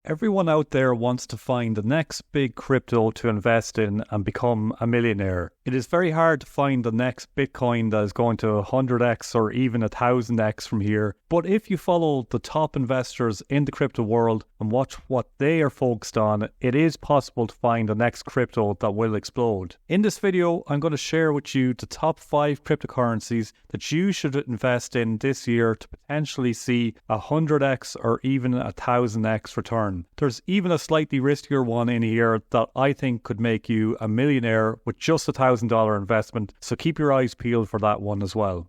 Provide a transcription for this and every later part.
Everyone out there wants to find the next big crypto to invest in and become a millionaire. It is very hard to find the next Bitcoin that is going to 100x or even 1000x from here. But if you follow the top investors in the crypto world and watch what they are focused on, it is possible to find the next crypto that will explode. In this video, I'm going to share with you the top 5 cryptocurrencies that you should invest in this year to potentially see 100x or even 1000x return. There's even a slightly riskier one in here that I think could make you a millionaire with just $1,000 investment, so keep your eyes peeled for that one as well.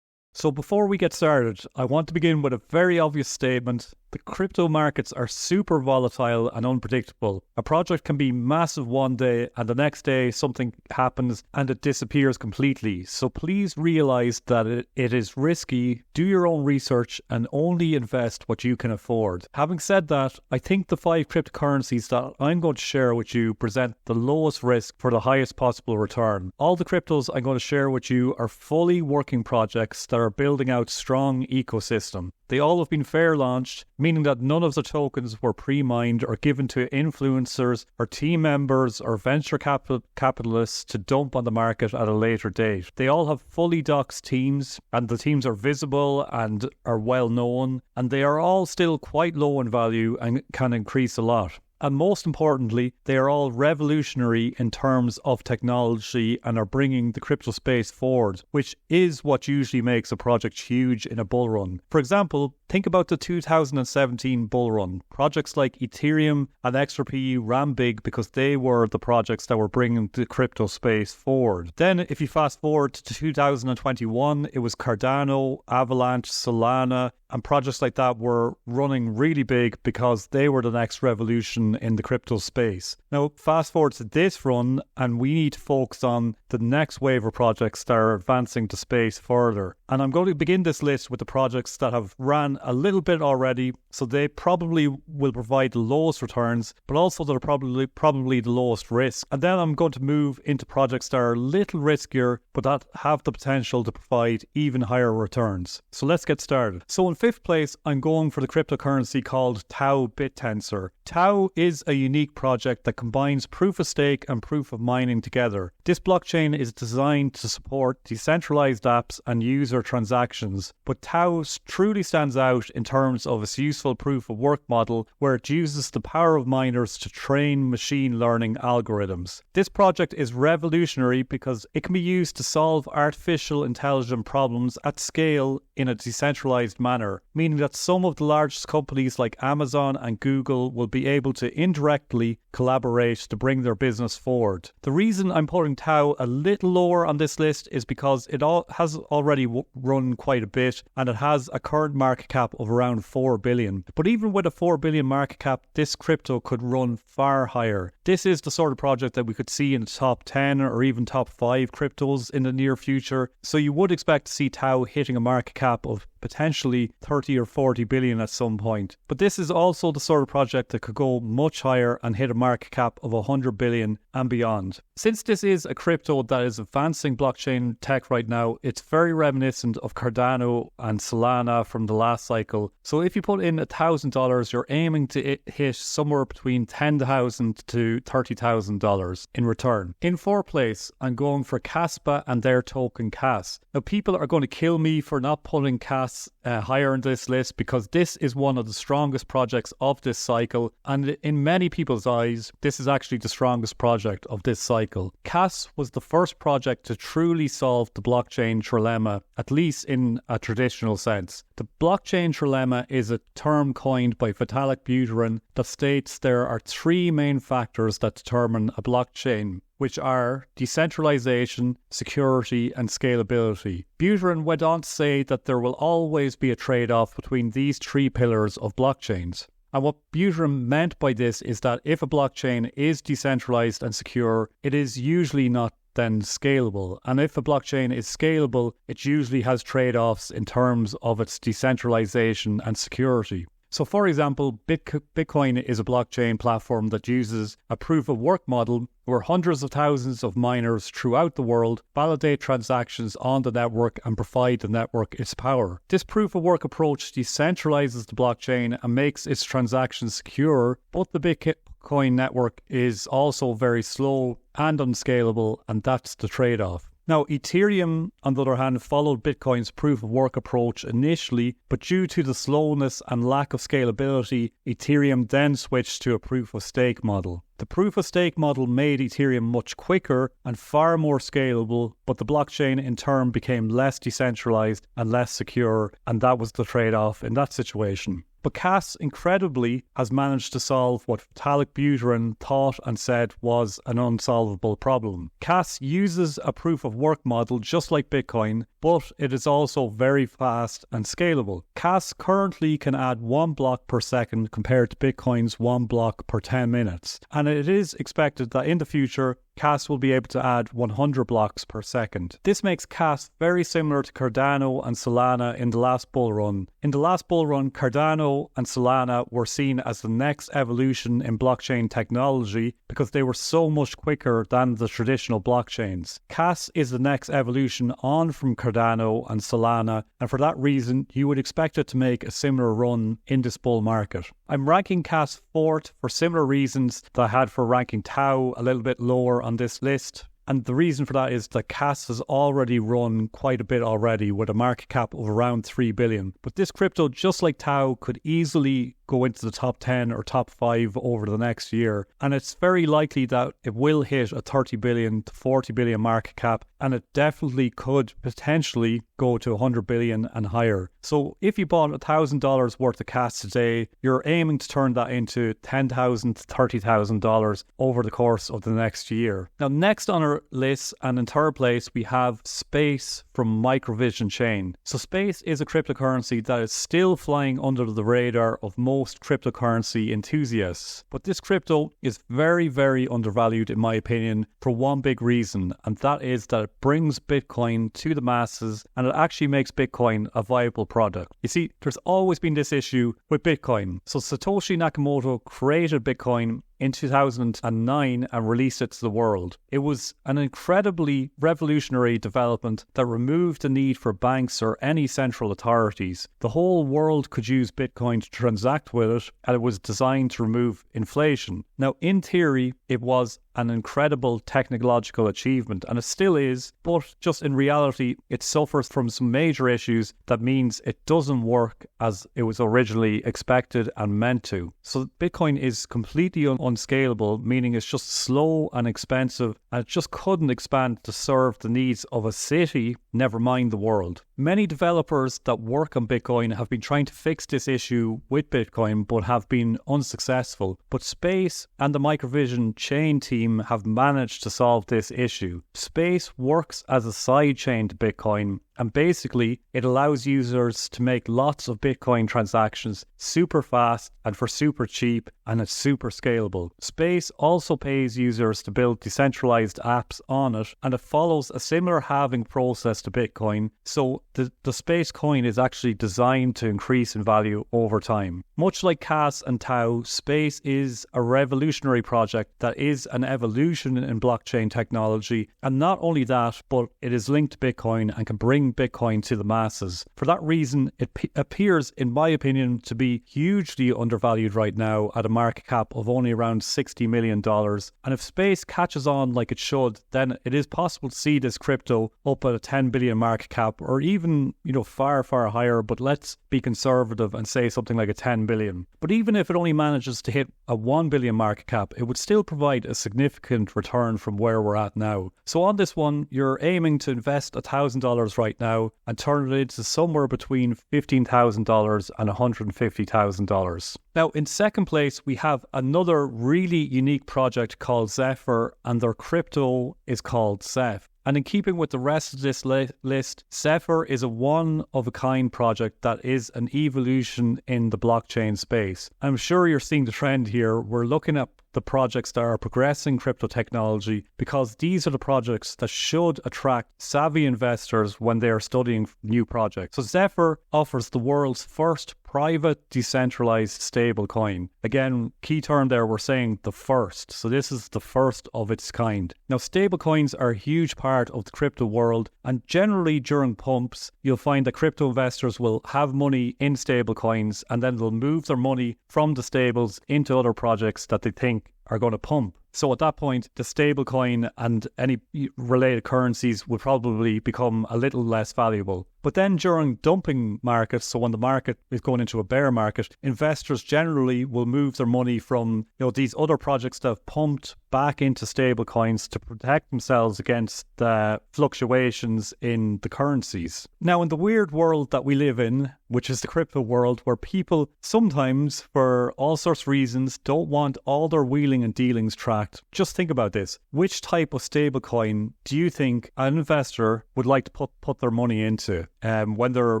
So before we get started, I want to begin with a very obvious statement. The crypto markets are super volatile and unpredictable. A project can be massive one day and the next day something happens and it disappears completely. So please realize that it is risky. Do your own research and only invest what you can afford. Having said that, I think the 5 cryptocurrencies that I'm going to share with you present the lowest risk for the highest possible return. All the cryptos I'm going to share with you are fully working projects that are building out strong ecosystem. They all have been fair launched, meaning that none of the tokens were pre-mined or given to influencers or team members or venture capitalists to dump on the market at a later date. They all have fully doxed teams, and the teams are visible and are well known, and they are all still quite low in value and can increase a lot. And most importantly, they are all revolutionary in terms of technology and are bringing the crypto space forward, which is what usually makes a project huge in a bull run. For example, think about the 2017 bull run. Projects like Ethereum and XRP ran big because they were the projects that were bringing the crypto space forward. Then if you fast forward to 2021, it was Cardano, Avalanche, Solana, and projects like that were running really big because they were the next revolution in the crypto space. Now, fast forward to this run, and we need to focus on the next wave of projects that are advancing the space further. And I'm going to begin this list with the projects that have ran a little bit already, so they probably will provide the lowest returns, but also they're probably the lowest risk. And then I'm going to move into projects that are a little riskier, but that have the potential to provide even higher returns. So let's get started. So in 5th place, I'm going for the cryptocurrency called Tau Tensor. Tau is a unique project that combines proof of stake and proof of mining together. This blockchain is designed to support decentralized apps and user transactions, but Tau truly stands out in terms of its useful proof of work model, where it uses the power of miners to train machine learning algorithms. This project is revolutionary because it can be used to solve artificial intelligence problems at scale in a decentralized manner, meaning that some of the largest companies like Amazon and Google will be able to indirectly collaborate to bring their business forward. The reason I'm putting Tau a little lower on this list is because it has already run quite a bit, and it has a current market cap of around 4 billion. But even with a 4 billion market cap, this crypto could run far higher. This is the sort of project that we could see in the top 10 or even top 5 cryptos in the near future. So you would expect to see Tau hitting a market cap of potentially 30 or 40 billion at some point. But this is also the sort of project that could go much higher and hit a market cap of 100 billion and beyond. Since this is a crypto that is advancing blockchain tech right now, it's very reminiscent of Cardano and Solana from the last cycle. So if you put in $1,000, you're aiming to hit somewhere between $10,000 to $30,000 in return. In 4th place, I'm going for Caspa and their token Cas. Now, people are going to kill me for not putting Cas higher on this list because this is one of the strongest projects of this cycle, and in many people's eyes, this is actually the strongest project of this cycle. Cas was the first project to truly solve the blockchain trilemma, at least in a traditional sense. The blockchain trilemma is a term coined by Vitalik Buterin that states there are 3 main factors that determine a blockchain, which are decentralization, security, and scalability. Buterin went on to say that there will always be a trade-off between these 3 pillars of blockchains. And what Buterin meant by this is that if a blockchain is decentralized and secure, it is usually not then scalable. And if a blockchain is scalable, it usually has trade-offs in terms of its decentralization and security. So for example, Bitcoin is a blockchain platform that uses a proof of work model where hundreds of thousands of miners throughout the world validate transactions on the network and provide the network its power. This proof of work approach decentralizes the blockchain and makes its transactions secure, but the Bitcoin network is also very slow and unscalable, and that's the trade-off. Now, Ethereum, on the other hand, followed Bitcoin's proof-of-work approach initially, but due to the slowness and lack of scalability, Ethereum then switched to a proof-of-stake model. The proof-of-stake model made Ethereum much quicker and far more scalable, but the blockchain in turn became less decentralized and less secure, and that was the trade-off in that situation. But Cas, incredibly, has managed to solve what Vitalik Buterin thought and said was an unsolvable problem. Cas uses a proof-of-work model just like Bitcoin, but it is also very fast and scalable. Cas currently can add 1 block per second compared to Bitcoin's 1 block per 10 minutes. And it is expected that in the future, Cas will be able to add 100 blocks per second. This makes Cas very similar to Cardano and Solana in the last bull run. In the last bull run, Cardano and Solana were seen as the next evolution in blockchain technology because they were so much quicker than the traditional blockchains. Cas is the next evolution on from Cardano and Solana, and for that reason, you would expect it to make a similar run in this bull market. I'm ranking Cas fourth for similar reasons that I had for ranking Tau a little bit lower on this list. And the reason for that is that Cas has already run quite a bit already with a market cap of around 3 billion. But this crypto, just like Tau, could easily go into the top 10 or top 5 over the next year. And it's very likely that it will hit a 30 billion to 40 billion market cap, and it definitely could potentially go to 100 billion and higher. So if you bought $1,000 worth of Cas today, you're aiming to turn that into $10,000 to $30,000 over the course of the next year. Now, next on our list, and in third place, we have Space from MICROVISION chain. So Space is a cryptocurrency that is still flying under the radar of most cryptocurrency enthusiasts. But this crypto is very, very undervalued in my opinion for one big reason, and that is that it brings Bitcoin to the masses and it actually makes Bitcoin a viable product. You see, there's always been this issue with Bitcoin. So Satoshi Nakamoto created Bitcoin in 2009 and released it to the world. It was an incredibly revolutionary development that removed the need for banks or any central authorities. The whole world could use Bitcoin to transact with it, and it was designed to remove inflation. Now, in theory, it was an incredible technological achievement, and it still is, but just in reality, it suffers from some major issues that means it doesn't work as it was originally expected and meant to. So Bitcoin is completely unscalable, meaning it's just slow and expensive, and it just couldn't expand to serve the needs of a city, never mind the world. Many developers that work on Bitcoin have been trying to fix this issue with Bitcoin, but have been unsuccessful. But Space and the MicroVision chain team have managed to solve this issue. Space works as a side chain to Bitcoin, and basically it allows users to make lots of Bitcoin transactions super fast and for super cheap, and it's super scalable. Space also pays users to build decentralized apps on it, and it follows a similar halving process to Bitcoin, so the Space coin is actually designed to increase in value over time. Much like Cas and Tau, Space is a revolutionary project that is an evolution in blockchain technology, and not only that, but it is linked to Bitcoin and can bring Bitcoin to the masses. For that reason, it appears, in my opinion, to be hugely undervalued right now at a market cap of only around $60 million. And if Space catches on like it should, then it is possible to see this crypto up at a 10 billion market cap, or even, far, far higher, but let's be conservative and say something like a 10 billion. But even if it only manages to hit a 1 billion market cap, it would still provide a significant return from where we're at now. So on this one, you're aiming to invest $1,000 right now and turn it into somewhere between $15,000 and $150,000. Now, in second place, we have another really unique project called Zephyr, and their crypto is called ZEPH. And in keeping with the rest of this list, Zephyr is a one-of-a-kind project that is an evolution in the blockchain space. I'm sure you're seeing the trend here. We're looking at the projects that are progressing crypto technology because these are the projects that should attract savvy investors when they are studying new projects. So Zephyr offers the world's first private decentralized stablecoin. Again, key term there, we're saying the first. So this is the first of its kind. Now, stablecoins are a huge part of the crypto world, and generally during pumps, you'll find that crypto investors will have money in stablecoins, and then they'll move their money from the stables into other projects that they think are going to pump. So at that point, the stablecoin and any related currencies would probably become a little less valuable. But then during dumping markets, so when the market is going into a bear market, investors generally will move their money from these other projects that have pumped back into stablecoins to protect themselves against the fluctuations in the currencies. Now, in the weird world that we live in, which is the crypto world, where people sometimes, for all sorts of reasons, don't want all their wheeling and dealings tracked. Just think about this. Which type of stablecoin do you think an investor would like to put their money into when they're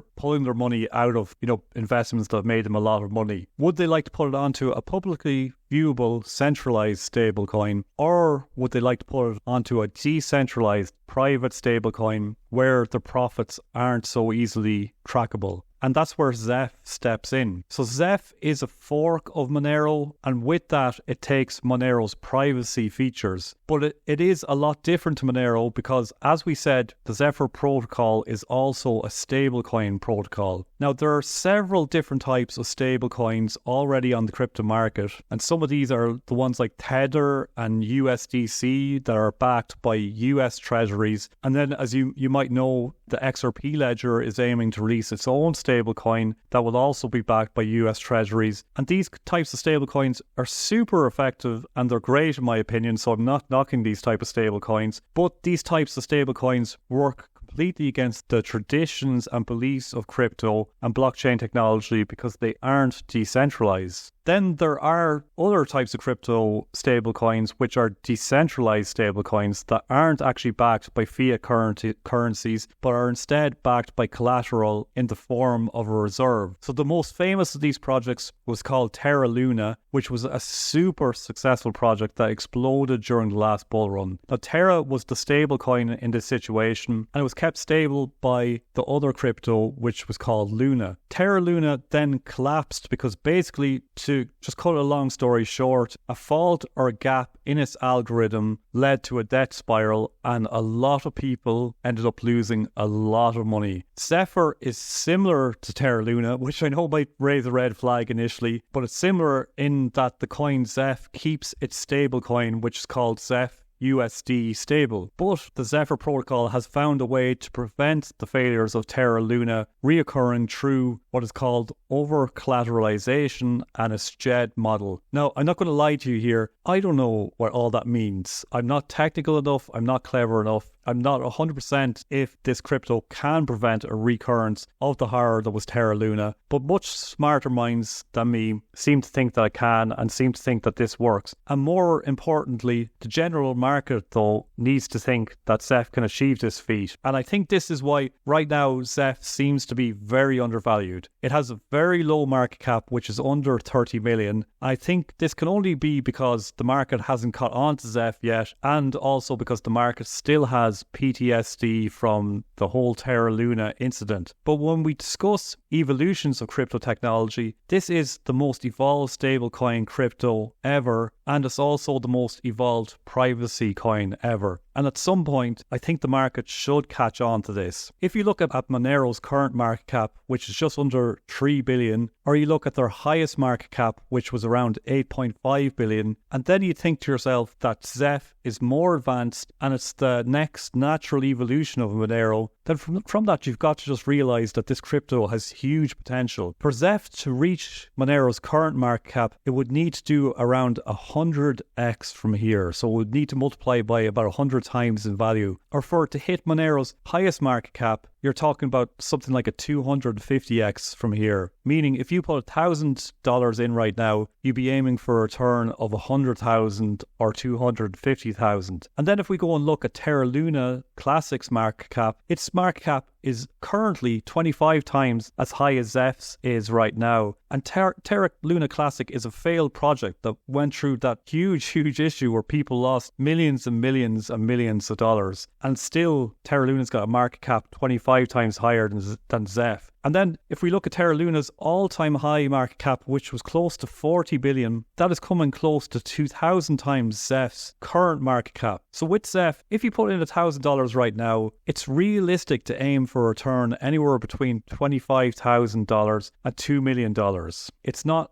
pulling their money out of investments that have made them a lot of money? Would they like to put it onto a publicly viewable centralized stablecoin, or would they like to put it onto a decentralized private stablecoin where the profits aren't so easily trackable? And that's where ZEPH steps in. So ZEPH is a fork of Monero, and with that, it takes Monero's privacy features. But it is a lot different to Monero because, as we said, the Zephyr protocol is also a stablecoin protocol. Now, there are several different types of stablecoins already on the crypto market, and some of these are the ones like Tether and USDC that are backed by US treasuries. And then, as you might know, the XRP ledger is aiming to release its own stablecoin that will also be backed by US treasuries. And these types of stablecoins are super effective and they're great in my opinion, so I'm not knocking these type of stablecoins. But these types of stablecoins work completely against the traditions and beliefs of crypto and blockchain technology because they aren't decentralized. Then there are other types of crypto stablecoins which are decentralized stablecoins that aren't actually backed by fiat currencies but are instead backed by collateral in the form of a reserve. So the most famous of these projects was called Terra Luna, which was a super successful project that exploded during the last bull run. Now, Terra was the stablecoin in this situation, and it was kept stable by the other crypto, which was called Luna. Terra Luna then collapsed because basically, to just cut a long story short, a fault or a gap in its algorithm led to a debt spiral, and a lot of people ended up losing a lot of money. Zephyr is similar to Terra Luna, which I know might raise a red flag initially, but it's similar in that the coin ZEPH keeps its stable coin, which is called ZEPH USD stable. But the Zephyr protocol has found a way to prevent the failures of Terra Luna reoccurring through what is called over-collateralization and a SGED model. Now, I'm not going to lie to you here. I don't know what all that means. I'm not technical enough. I'm not clever enough. I'm not 100% if this crypto can prevent a recurrence of the horror that was Terra Luna, but much smarter minds than me seem to think that it can and seem to think that this works. And more importantly, the general market, though, needs to think that ZEPH can achieve this feat. And I think this is why right now ZEPH seems to be very undervalued. It has a very low market cap, which is under 30 million. I think this can only be because the market hasn't caught on to ZEPH yet, and also because the market still has PTSD from the whole Terra Luna incident. But when we discuss evolutions of crypto technology, this is the most evolved stablecoin crypto ever, and it's also the most evolved privacy coin ever. And at some point, I think the market should catch on to this. If you look at Monero's current market cap, which is just under 3 billion, or you look at their highest market cap, which was around 8.5 billion, and then you think to yourself that ZEPH is more advanced and it's the next natural evolution of Monero, then from that you've got to just realize that this crypto has huge potential. For ZEPH to reach Monero's current market cap, it would need to do around 100x from here. So it would need to multiply by about 100 times in value. Or for it to hit Monero's highest market cap, you're talking about something like a 250x from here. Meaning if you put $1,000 in right now, you'd be aiming for a return of 100,000 or 250,000. And then if we go and look at Terra Luna Classic's market cap, its market cap is currently 25 times as high as ZEPH's is right now. And Terra Luna Classic is a failed project that went through that huge issue where people lost millions and millions and millions of dollars. And still, Terra Luna's got a market cap 25 times higher than ZEPH. And then if we look at Terra Luna's all-time high market cap, which was close to 40 billion, that is coming close to 2,000 times ZEPH's current market cap. So with ZEPH, if you put in $1,000 right now, it's realistic to aim for a return anywhere between $25,000 and $2 million.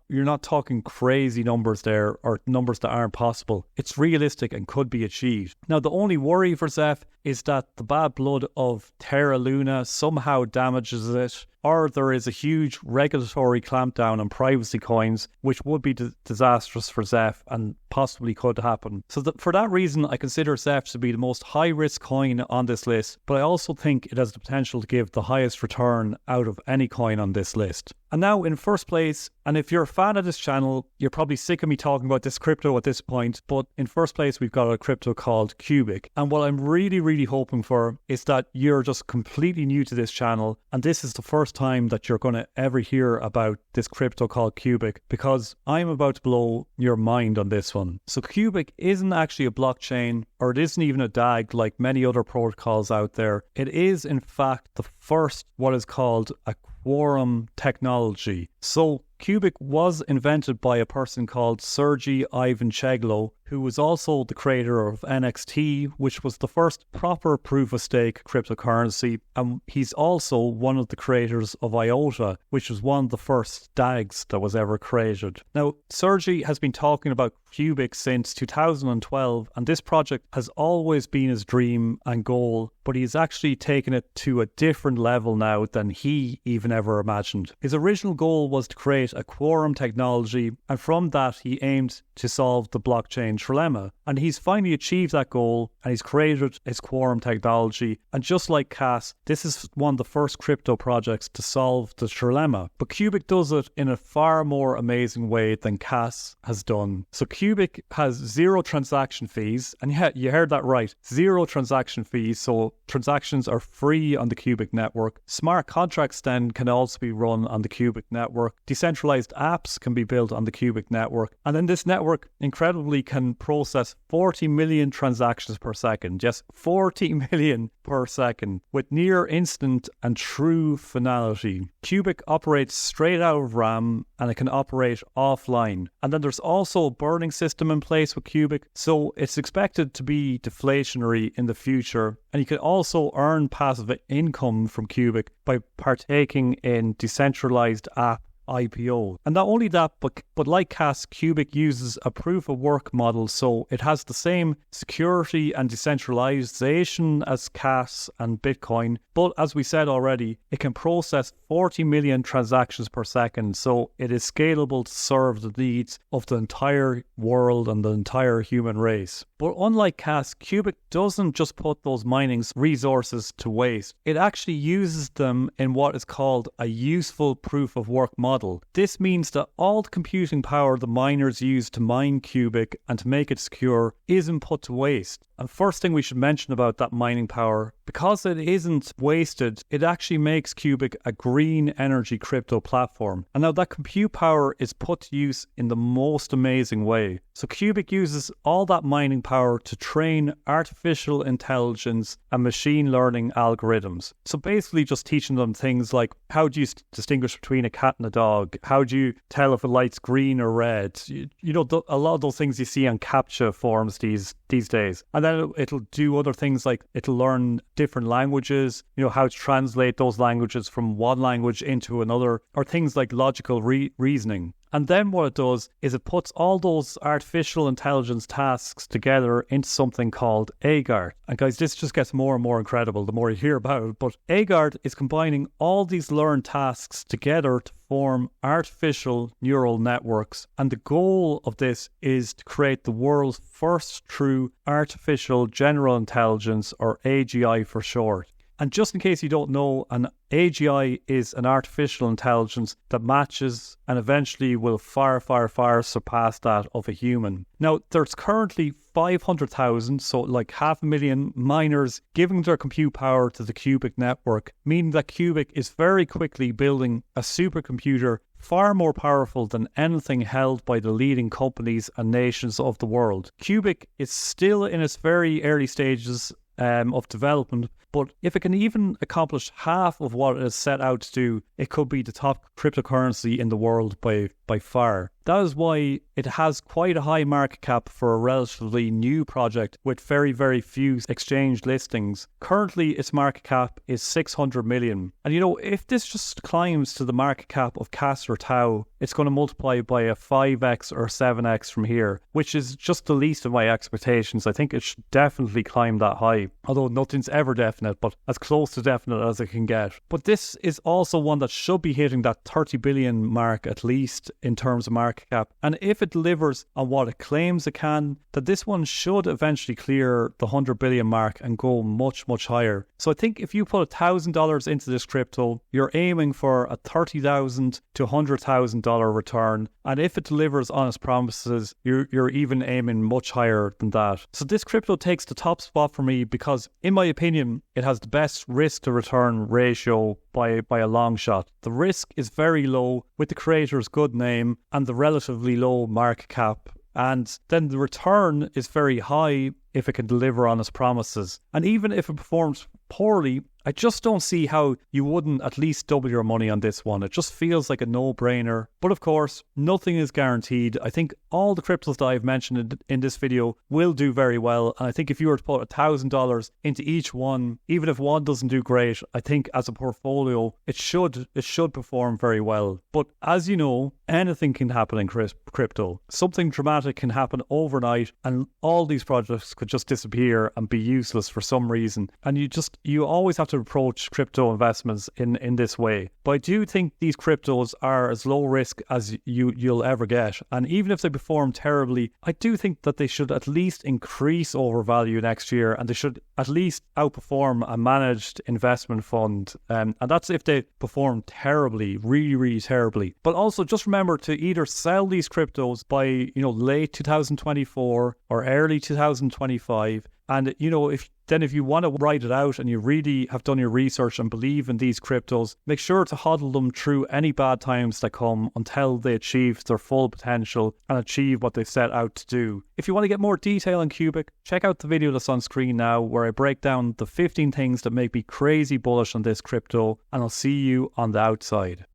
You're not talking crazy numbers there or numbers that aren't possible. It's realistic and could be achieved. Now, the only worry for ZEPH is that the bad blood of Terra Luna somehow damages it, or there is a huge regulatory clampdown on privacy coins, which would be disastrous for ZEPH and possibly could happen. So for that reason, I consider ZEPH to be the most high-risk coin on this list, but I also think it has the potential to give the highest return out of any coin on this list. And now in first place, and if you're a fan of this channel, you're probably sick of me talking about this crypto at this point, but in first place, we've got a crypto called Cubic. And what I'm really hoping for is that you're just completely new to this channel, and this is the first time that you're going to ever hear about this crypto called Cubic, because I'm about to blow your mind on this one. So Cubic isn't actually a blockchain, or it isn't even a DAG like many other protocols out there. It is, in fact, the first what is called a quorum technology. So Cubic was invented by a person called Sergey Ivancheglo, who was also the creator of NXT, which was the first proper proof-of-stake cryptocurrency, and he's also one of the creators of IOTA, which was one of the first DAGs that was ever created. Now, Sergey has been talking about Cubic since 2012, and this project has always been his dream and goal, but he's actually taken it to a different level now than he even ever imagined. His original goal was to create a quorum technology, and from that he aimed to solve the blockchain trilemma. And he's finally achieved that goal, and he's created his quorum technology. And just like Cas, this is one of the first crypto projects to solve the trilemma. But Cubic does it in a far more amazing way than Cas has done. So Cubic has zero transaction fees, and yeah, you heard that right, zero transaction fees. So transactions are free on the Cubic network. Smart contracts then can also be run on the Cubic network. Decentralized apps can be built on the Cubic network. And then this network incredibly can process 40 million transactions per second. Yes, 40 million per second with near instant and true finality. Cubic operates straight out of RAM, and it can operate offline. And then there's also a burning system in place with Cubic, so it's expected to be deflationary in the future. And you can also earn passive income from Cubic by partaking in decentralized app IPO. And not only that, but like Cas, Cubic uses a proof of work model, so it has the same security and decentralization as Cas and Bitcoin, but as we said already, it can process 40 million transactions per second, so it is scalable to serve the needs of the entire world and the entire human race. But unlike Cas, Cubic doesn't just put those mining resources to waste. It actually uses them in what is called a useful proof of work model. This means that all the computing power the miners use to mine Cubic and to make it secure isn't put to waste. And first thing we should mention about that mining power, because it isn't wasted, it actually makes Cubic a green energy crypto platform. And now that compute power is put to use in the most amazing way. So Cubic uses all that mining power to train artificial intelligence and machine learning algorithms. So basically just teaching them things like, how do you distinguish between a cat and a dog? How do you tell if a light's green or red? You know, a lot of those things you see on CAPTCHA forums these days. And then it'll do other things like it'll learn different languages, you know, how to translate those languages from one language into another, or things like logical reasoning. And then what it does is it puts all those artificial intelligence tasks together into something called AGART. And guys, this just gets more and more incredible the more you hear about it. But AGART is combining all these learned tasks together to form artificial neural networks. And the goal of this is to create the world's first true artificial general intelligence, or AGI for short. And just in case you don't know, an AGI is an artificial intelligence that matches and eventually will far surpass that of a human. Now, there's currently 500,000, so like 500,000 miners giving their compute power to the Cubic network, meaning that Cubic is very quickly building a supercomputer far more powerful than anything held by the leading companies and nations of the world. Cubic is still in its very early stages of development, but if it can even accomplish half of what it is set out to do, it could be the top cryptocurrency in the world by far. That is why it has quite a high market cap for a relatively new project with very few exchange listings. Currently, its market cap is 600 million. And if this just climbs to the market cap of Caspa or Tau, it's going to multiply by a 5x or 7x from here, which is just the least of my expectations. I think it should definitely climb that high, although nothing's ever definite, but as close to definite as it can get. But this is also one that should be hitting that 30 billion mark at least in terms of market cap. And if it delivers on what it claims it can, that this one should eventually clear the 100 billion mark and go much higher. So I think if you put $1,000 into this crypto, you're aiming for a $30,000 to $100,000 return. And if it delivers on its promises, you're even aiming much higher than that. So this crypto takes the top spot for me because, in my opinion, it has the best risk to return ratio by a long shot. The risk is very low with the creator's good name and the relatively low market cap. And then the return is very high if it can deliver on its promises. And even if it performs poorly, I just don't see how you wouldn't at least double your money on this one. It just feels like a no-brainer. But of course, nothing is guaranteed. I think all the cryptos that I've mentioned in this video will do very well. And I think if you were to put $1,000 into each one, even if one doesn't do great, I think as a portfolio, it should perform very well. But as you know, anything can happen in crypto. Something dramatic can happen overnight and all these projects could just disappear and be useless for some reason. And you always have to approach crypto investments in this way. But I do think these cryptos are as low risk as you'll ever get. And even if they perform terribly, I do think that they should at least increase over value next year, and they should at least outperform a managed investment fund. And that's if they perform terribly, really terribly. But also just remember to either sell these cryptos by late 2024 or early 2025. And if you want to ride it out and you really have done your research and believe in these cryptos, make sure to hodl them through any bad times that come until they achieve their full potential and achieve what they set out to do. If you want to get more detail on Cubic, check out the video that's on screen now where I break down the 15 things that make me crazy bullish on this crypto, and I'll see you on the outside.